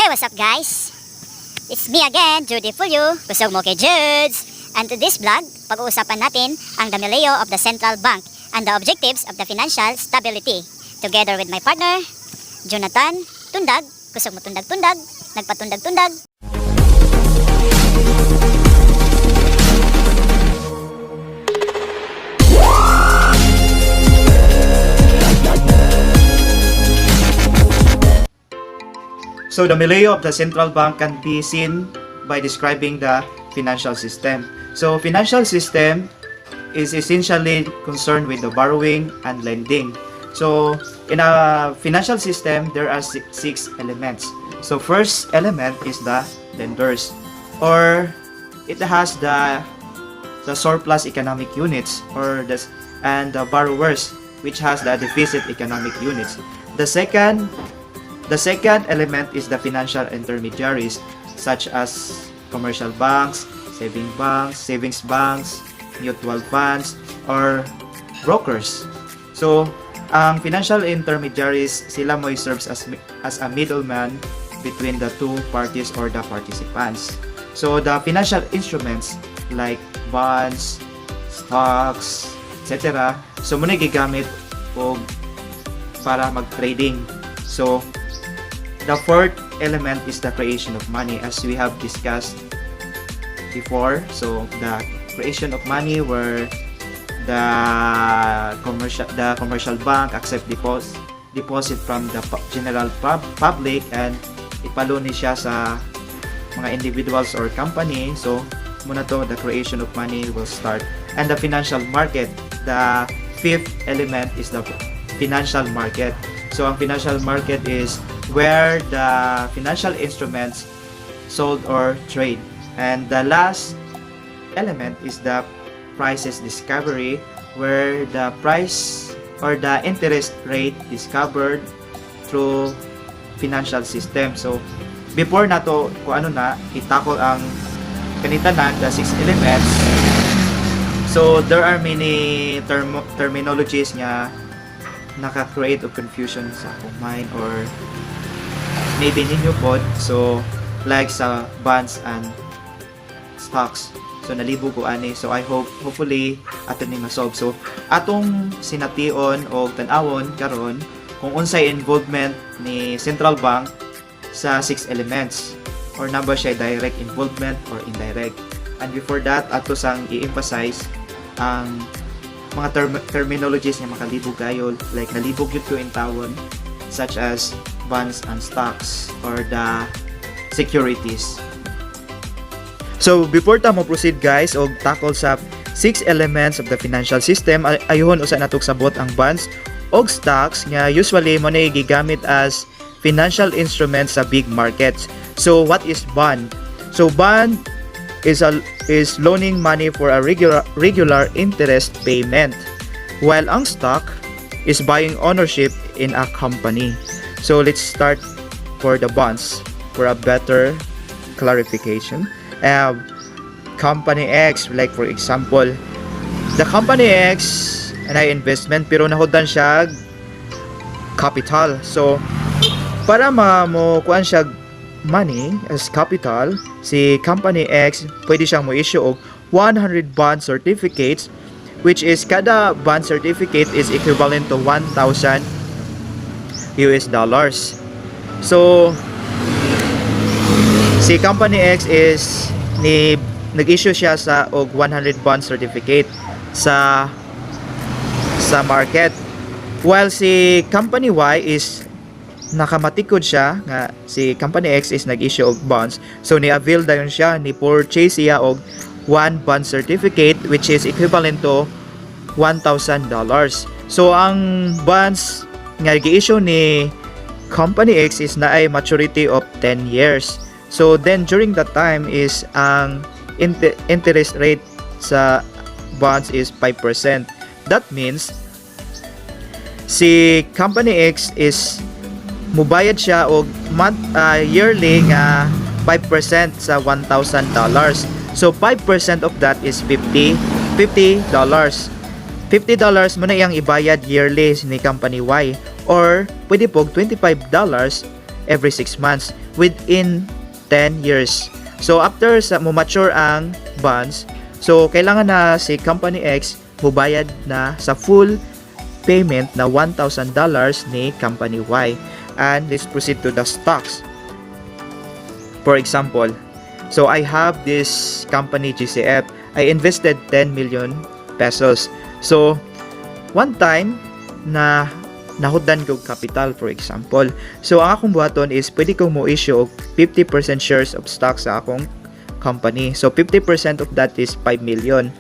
Hey, what's up guys? It's me again, Judy Fulyo. Kusog mo kay Judes. And to this vlog, pag-uusapan natin ang damileo of the central bank and the objectives of the financial stability. Together with my partner, Jonathan Tundag. Kusog mo tundag-tundag, nagpatundag-tundag. So the milieu of the central bank can be seen by describing the financial system. So financial system is essentially concerned with the borrowing and lending. So in a financial system, there are six elements. So first element is the lenders, or it has the surplus economic units, and the borrowers, which has the deficit economic units. The second element is the financial intermediaries, such as commercial banks, savings banks, mutual funds, or brokers. So, ang financial intermediaries, sila mo serves as a middleman between the two parties or the participants. So, the financial instruments like bonds, stocks, etc. So, muna gigamit o para mag-trading. So, the fourth element is the creation of money, as we have discussed before. So the creation of money, where the commercial bank accept deposit from the general public and ipaloni siya sa mga individuals or company. So muna to, the creation of money will start. And the financial market, the fifth element is the financial market. So ang financial market is where the financial instruments sold or trade. And the last element is the prices discovery, where the price or the interest rate discovered through financial system. So before na to, kung ano na, itakol ang kanitanan, the six elements. So there are many terminologies nga naka-create of confusion sa akong mind, or maybe ninyo pod. So like sa bonds and stocks, so nalibo ko ani. So I hopefully ato ni masolve. So atong sination o tan-awon karon kung unsay involvement ni central bank sa six elements, or number siya direct involvement or indirect. And before that, ato sang i-emphasize ang mga terminologies nga makalibog kayo, like nalibog yun ko in tawon, such as bonds and stocks or the securities. So before ta mo proceed guys og tackle sa six elements of the financial system, ayuhon usa natok sabot ang bonds og stocks nga usually mo na gigamit as financial instruments sa big markets. So what is bond? So bond is loaning money for a regular interest payment, while ang stock is buying ownership in a company. So let's start for the bonds for a better clarification. Company X, like for example, the company X ay investment pero nahudan siya capital. So para mo kuan siya money as capital, si company X pwede siyang mo-issue og 100 bond certificates, which is kada bond certificate is equivalent to 1,000 US dollars. So si company X is nag-issue siya sa og 100 bond certificate sa market, while si company Y is nakamatikod siya nga si company X is nag-issue og bonds. So ni-avail dayon siya, ni-purchase siya og 1 bond certificate, which is equivalent to $1,000. So ang bonds nga gi-issue ni company X is naay maturity of 10 years. So then during that time is ang interest rate sa bonds is 5%. That means si company X is mubayad siya og yearly nga 5% sa $1,000. So 5% of that is $50. $50 mo na iyang ibayad yearly ni company Y, or pwede po $25 every 6 months within 10 years. So after sa mature ang bonds, so kailangan na si Company X mubayad na sa full payment na $1,000 ni Company Y. And let's proceed to the stocks. For example, so I have this company GCF. I invested 10 million pesos. So one time na nahudan ko capital, for example. So ang akong buhaton is pwede kong mo issue og 50% shares of stock sa akong company. So 50% of that is 5 million.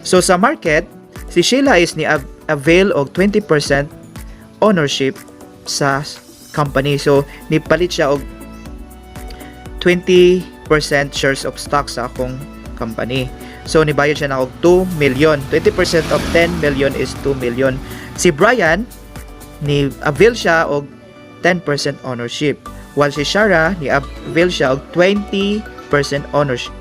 So sa market, si Sheila is ni avail og 20% ownership sa company. So nipalit siya og 20% shares of stock sa akong company. So nibayad siya na og 2 million. 20% of 10 million is 2 million. Si Brian ni avail siya og 10% ownership, while si Shara ni avail siya og 20% ownership.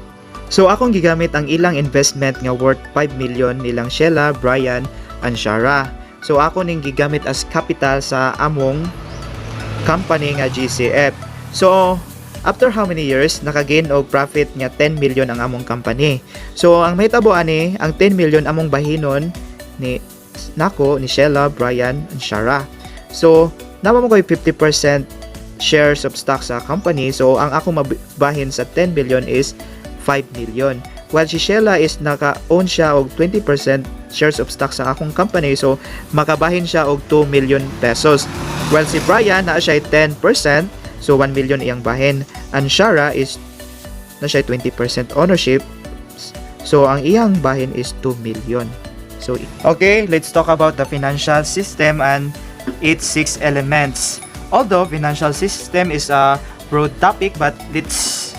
So akong gigamit ang ilang investment nga worth 5 million nilang Sheila, Brian, and Shara. So ako ning gigamit as capital sa among company nga GCF. So after how many years nakagain og profit nga 10 million ang among company. So ang mahitabo ani, ang 10 million among bahinon ni nako ni Sheila, Brian, and Shara. So nawa mo koy 50% shares of stock sa company. So ang ako mabahin sa 10 million is 5 million. While si Sheila is naka-own siya og 20% shares of stock sa akong company. So makabahin siya og 2 million pesos. While si Brian na siya 10%, so 1 million iyang bahin. And Shara is na siya 20% ownership. So ang iyang bahin is 2 million. So okay, let's talk about the financial system and its 6 elements. Although financial system is a broad topic, but let's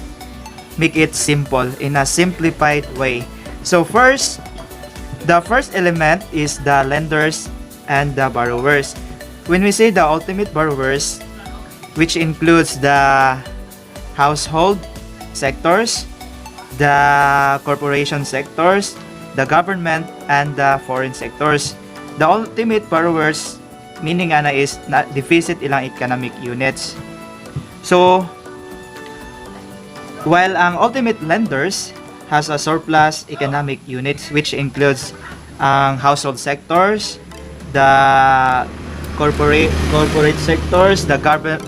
make it simple in a simplified way. So first, the first element is the lenders and the borrowers. When we say the ultimate borrowers, which includes the household sectors, the corporation sectors, the government, and the foreign sectors. The ultimate borrowers, meaning ana is na deficit ilang economic units. So, while ang ultimate lenders has a surplus economic units, which includes ang household sectors, the corporate sectors, the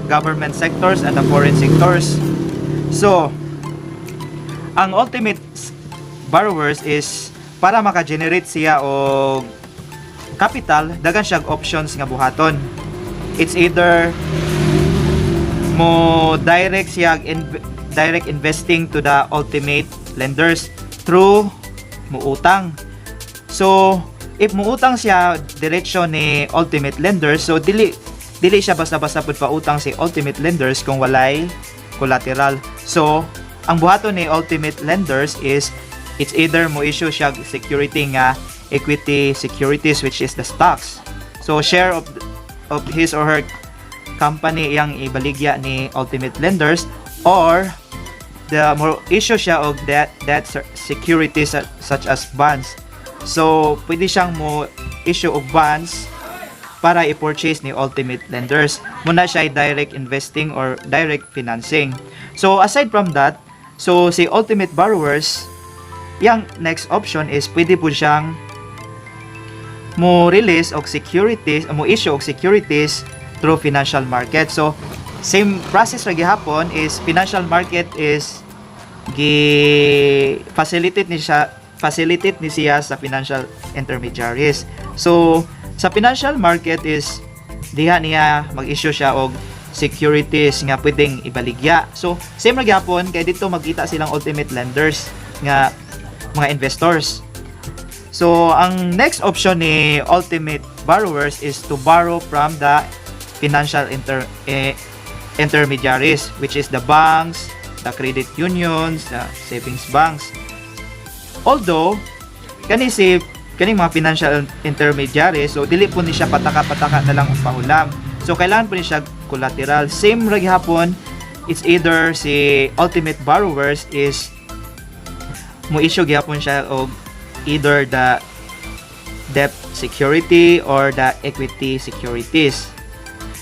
government sectors, and the foreign sectors. So, ang ultimate borrowers is para maka-generate siya og capital, dagan siya options nga buhaton. It's either mo direct investing to the ultimate lenders through muutang. So, if muutang siya direksyon ni ultimate lenders, so dili siya basta-basta pud pautang si ultimate lenders kung walay collateral. So, ang buhaton ni ultimate lenders is it's either mo issue siya security nga equity securities, which is the stocks. So share of his or her company yang ibaligya ni ultimate lenders, or the mo issue siya og debt securities such as bonds. So pwede siyang mo issue og bonds para i-purchase ni ultimate lenders. Muna siya direct investing or direct financing. So aside from that, so si ultimate borrowers, yang next option is pwede po siyang mo release og securities, mo issue og securities through financial market. So same process ra gihapon is financial market is facilitate ni siya sa financial intermediaries. So sa financial market is diha niya mag-issue siya og securities nga pwedeng ibaligya. So same ra gihapon kay dito magkita silang ultimate lenders nga mga investors. So ang next option ni ultimate borrowers is to borrow from the financial intermediaries, which is the banks, the credit unions, the savings banks. Although kaning mga financial intermediaries, so dili po ni siya pataka-pataka na lang og pahulam. So kailangan po ni siya collateral. Same ra gihapon, it's either si ultimate borrowers is mo issue gihapon siya og either the debt security or the equity securities.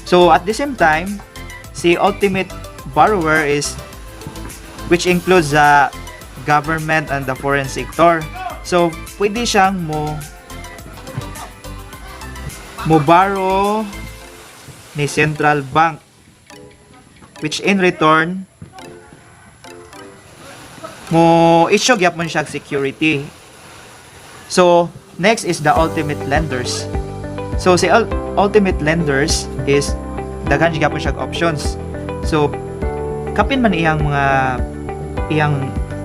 So at the same time, si ultimate borrower is which includes the government and the foreign sector. So, pwede siyang mo borrow ni central bank, which in return mo issue gyapon siya security. So, next is the ultimate lenders. So, si ultimate lenders is daghan gyapon siya options. So, kapin man iyang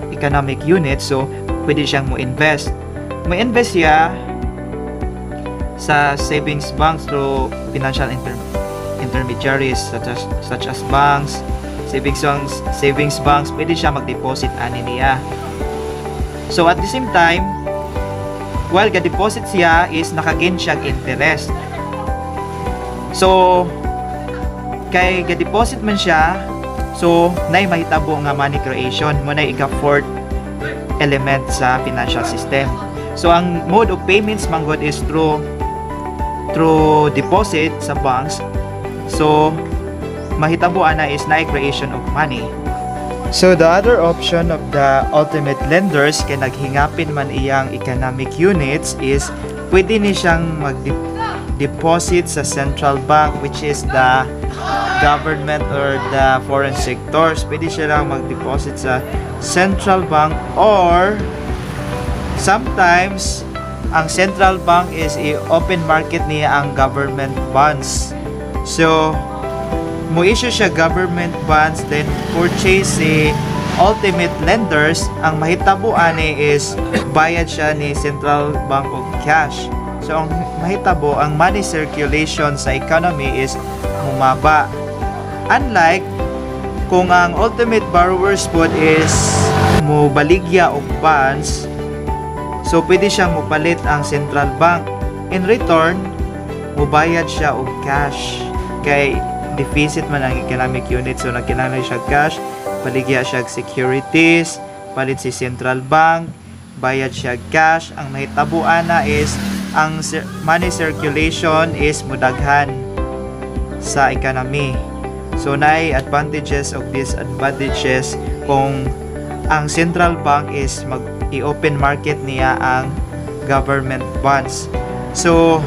economic unit, so pwede siyang mo invest siya sa savings banks through financial intermediaries such as banks, savings banks, pwede siya mag-deposit ani niya. So at the same time, while ga-deposit siya is nakagain siya interest. So kay ga-deposit man siya, so nay mahitabo nga money creation mo na ika-fourth element sa financial system. So ang mode of payments manggod is through deposit sa banks. So mahitabo ana is na creation of money. So the other option of the ultimate lenders kay naghingapin man iyang economic units is pwede ni siyang mag-deposit sa central bank, which is the government or the foreign sectors. Pwede siya lang mag-deposit sa central bank, or sometimes ang central bank is i-open market niya ang government bonds. So mo issue siya government bonds, then purchase si ultimate lenders. Ang mahitabo ani is bayad siya ni central bank og cash. So ang mahitabo, ang money circulation sa economy is bumaba. Unlike kung ang ultimate borrowers pod is mo baligya og bonds, so pwede siyang mupalit ang central bank. In return, mubayad siya og cash. Kay deficit man ang economic unit, so nagkinahanglan siya cash, baligya siya securities, palit si central bank, bayad siya cash. Ang mahitabo ana is ang money circulation is mudaghan sa economy. So naay advantages of disadvantages kung ang central bank is i-open market niya ang government bonds. So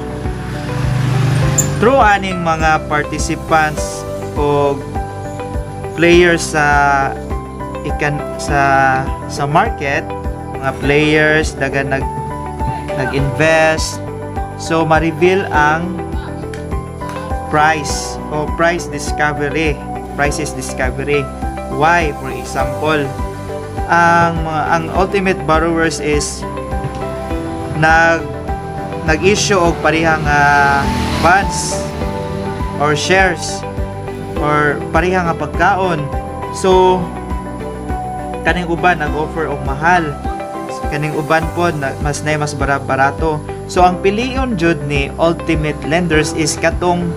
through aning mga participants o players sa market, mga players dagan nag-invest, so ma-reveal ang prices discovery. Why? For example, ang ultimate borrowers is nag-issue og parihang bonds or shares or parihang pagkaon. So kaning uban nag-offer og mahal, kaning uban pod mas barato. So ang pilion jud ni ultimate lenders is katong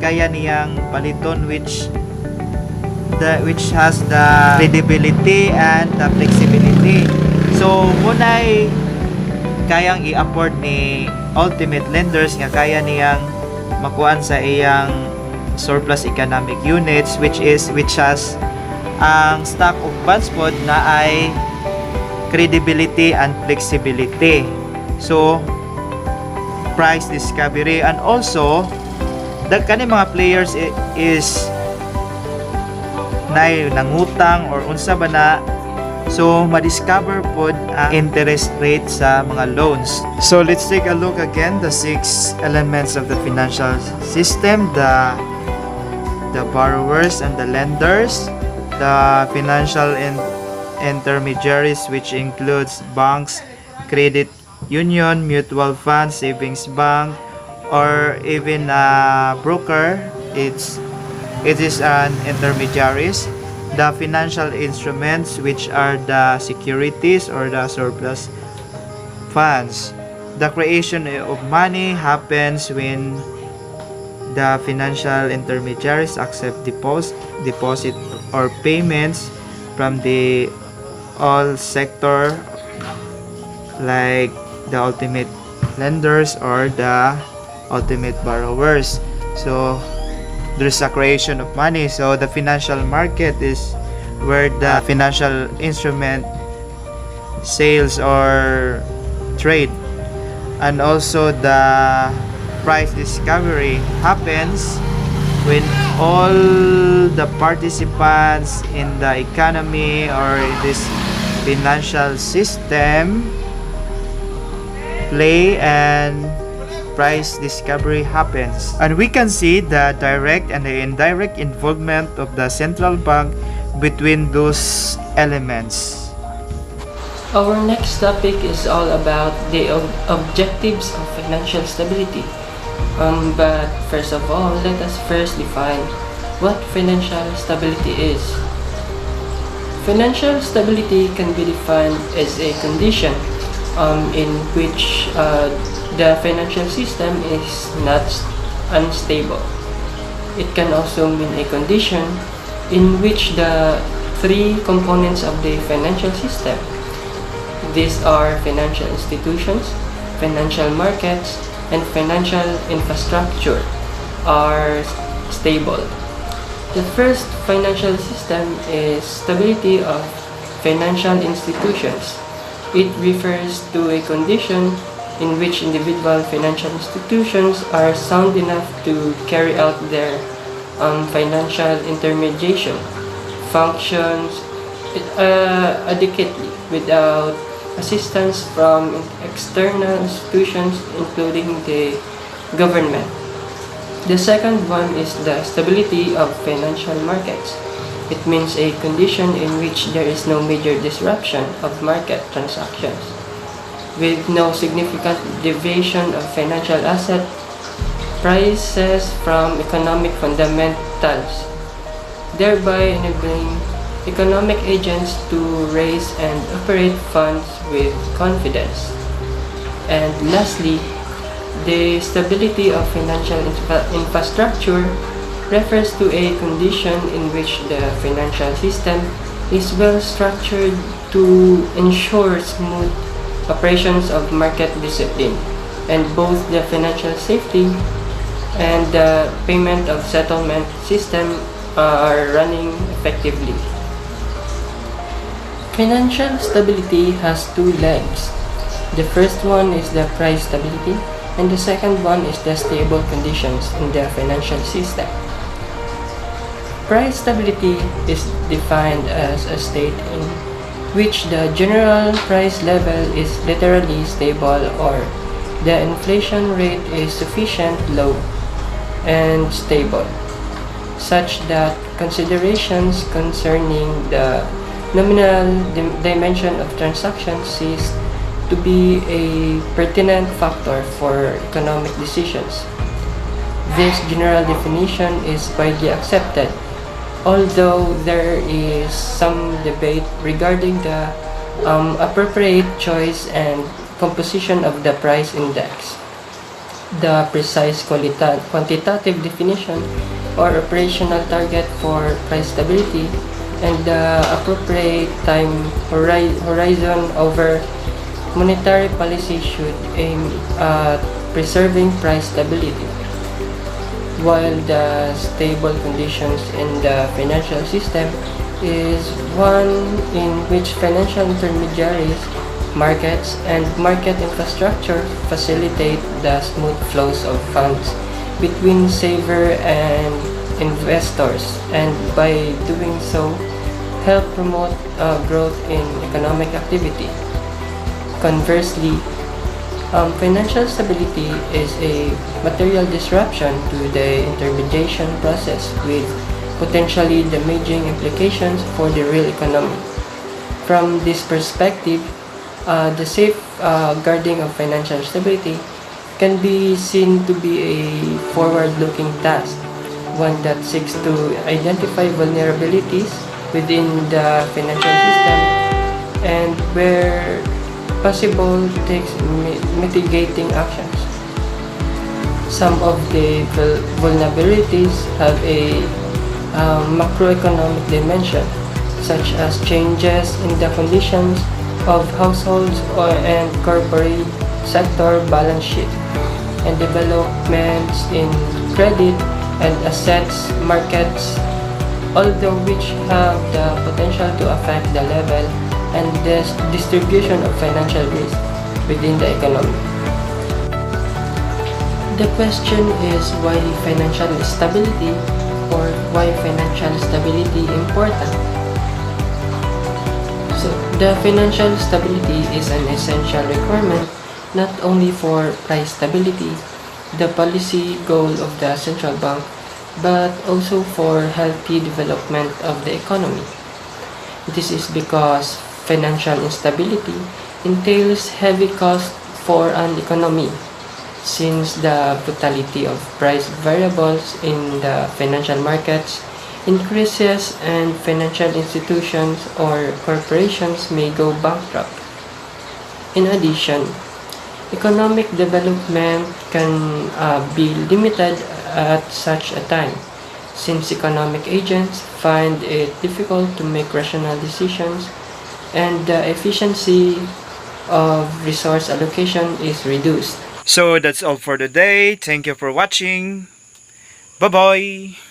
kaya niyang paliton, which has the credibility and the flexibility. So munay kayang i-afford ni ultimate lenders nga kaya niyang makuan sa iyang surplus economic units, which has ang stock of bonds pod na ay credibility and flexibility. So price discovery, and also dagkani mga players is nangutang or unsa ba na, so ma-discover pod ang interest rate sa mga loans. So let's take a look again the 6 elements of the financial system: the borrowers and the lenders, the financial intermediaries, which includes banks, credit union, mutual funds, savings bank, or even a broker. It is an intermediaries. The financial instruments, which are the securities or the surplus funds. The creation of money happens when the financial intermediaries accept deposit or payments from the all sector, like the ultimate lenders or the ultimate borrowers. So there's a creation of money. So the financial market is where the financial instrument sales or trade, and also the price discovery happens when all the participants in the economy or in this financial system play and price discovery happens. And we can see the direct and the indirect involvement of the central bank between those elements. Our next topic is all about the objectives of financial stability. But first of all, let us first define what financial stability is. Financial stability can be defined as a condition in which the financial system is not unstable. It can also mean a condition in which the three components of the financial system, these are financial institutions, financial markets, and financial infrastructure, are stable. The first financial system is stability of financial institutions. It refers to a condition in which individual financial institutions are sound enough to carry out their financial intermediation functions adequately without assistance from external institutions, including the government. The second one is the stability of financial markets. It means a condition in which there is no major disruption of market transactions, with no significant deviation of financial asset prices from economic fundamentals, thereby enabling economic agents to raise and operate funds with confidence. And lastly, the stability of financial infrastructure refers to a condition in which the financial system is well structured to ensure smooth operations of market discipline, and both the financial safety and the payment of settlement system are running effectively. Financial stability has two legs. The first one is the price stability, and the second one is the stable conditions in the financial system. Price stability is defined as a state in which the general price level is literally stable, or the inflation rate is sufficient low and stable, such that considerations concerning the nominal dimension of transactions cease to be a pertinent factor for economic decisions. This general definition is widely accepted, although there is some debate regarding the appropriate choice and composition of the price index. The precise quantitative definition or operational target for price stability and the appropriate time horizon over monetary policy should aim at preserving price stability, while the stable conditions in the financial system is one in which financial intermediaries, markets, and market infrastructure facilitate the smooth flows of funds between saver and investors, and by doing so help promote growth in economic activity. Conversely, financial stability is a material disruption to the intermediation process with potentially damaging implications for the real economy. From this perspective, the safeguarding of financial stability can be seen to be a forward-looking task, one that seeks to identify vulnerabilities within the financial system and, where possible, takes mitigating actions. Some of the vulnerabilities have a macroeconomic dimension, such as changes in the conditions of households and corporate sector balance sheet, and developments in credit and assets markets, all of which have the potential to affect the level and the distribution of financial risk within the economy. The question is why financial stability, or why financial stability important? So, the financial stability is an essential requirement not only for price stability, the policy goal of the central bank, but also for healthy development of the economy. This is because financial instability entails heavy cost for an economy, since the volatility of price variables in the financial markets increases and financial institutions or corporations may go bankrupt. In addition, economic development can be limited at such a time, since economic agents find it difficult to make rational decisions and the efficiency of resource allocation is reduced. So that's all for today. Thank you for watching. Bye-bye.